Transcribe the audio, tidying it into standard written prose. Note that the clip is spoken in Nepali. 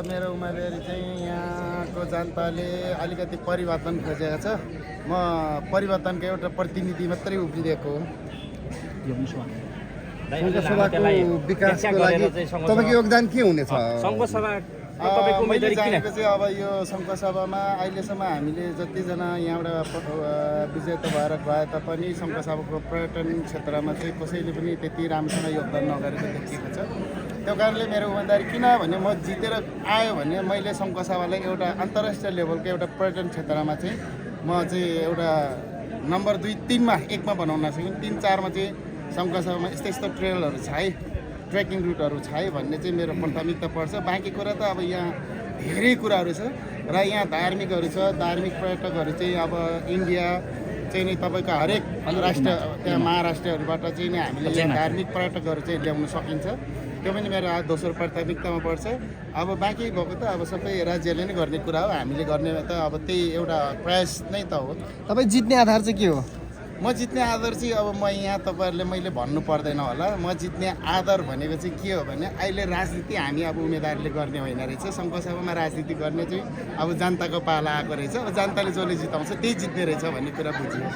मेरो उम्मेदवारी चाहिँ यहाँको जनताले अलिकति परिवर्तन खोजेको छ। म परिवर्तनको एउटा प्रतिनिधि मात्रै उभिएको हो। सङ्घसभाको विकासको लागि तपाईँको योगदान के हुनेछ? मैले जानेको चाहिँ अब यो सङ्घसभामा अहिलेसम्म हामीले जतिजना यहाँबाट विजेता भएर गए तापनि सङ्घसभाको पर्यटन क्षेत्रमा चाहिँ कसैले पनि त्यति राम्रोसँग योगदान नगरेको देखिएको छ। त्यो कारणले मेरो उम्मेदवारी किनभने म जितेर आयो भने मैले सङ्घसभालाई एउटा अन्तर्राष्ट्रिय लेभलको एउटा पर्यटन क्षेत्रमा चाहिँ म चाहिँ एउटा नम्बर 2, 3मा 1मा बनाउन सक्छु। 3, 4मा चाहिँ सङ्घसभामा यस्तो यस्तो ट्रेलहरू छ है, ट्रेकिङ रुटहरू छ है भन्ने चाहिँ मेरो प्राथमिकता पर्छ। बाँकी कुरा त अब यहाँ धेरै कुराहरू छ र यहाँ धार्मिकहरू छ। धार्मिक पर्यटकहरू चाहिँ अब इन्डिया चाहिँ नि तपाईँको हरेक राष्ट्र त्यहाँ महाराष्ट्रहरूबाट चाहिँ नि हामीले यहाँ धार्मिक पर्यटकहरू चाहिँ ल्याउन सकिन्छ। त्यो पनि मेरो दोस्रो प्राथमिकतामा पर्छ। अब बाँकी भएको त अब सबै राज्यले नै गर्ने कुरा हो, हामीले गर्ने त अब त्यही एउटा प्रयास नै त हो। तपाईँ जित्ने आधार चाहिँ के हो? म जित्ने आधार चाहिँ अब म यहाँ तपाईँहरूले मैले भन्नु पर्दैन होला। म जित्ने आधार भनेको चाहिँ के हो भने अहिले राजनीति हामी अब उम्मेदवारले गर्ने होइन रहेछ। सङ्घसभामा राजनीति गर्ने चाहिँ अब जनताको पाला आएको रहेछ। अब जनताले जसले जिताउँछ त्यही जित्ने रहेछ भन्ने कुरा बुझियो।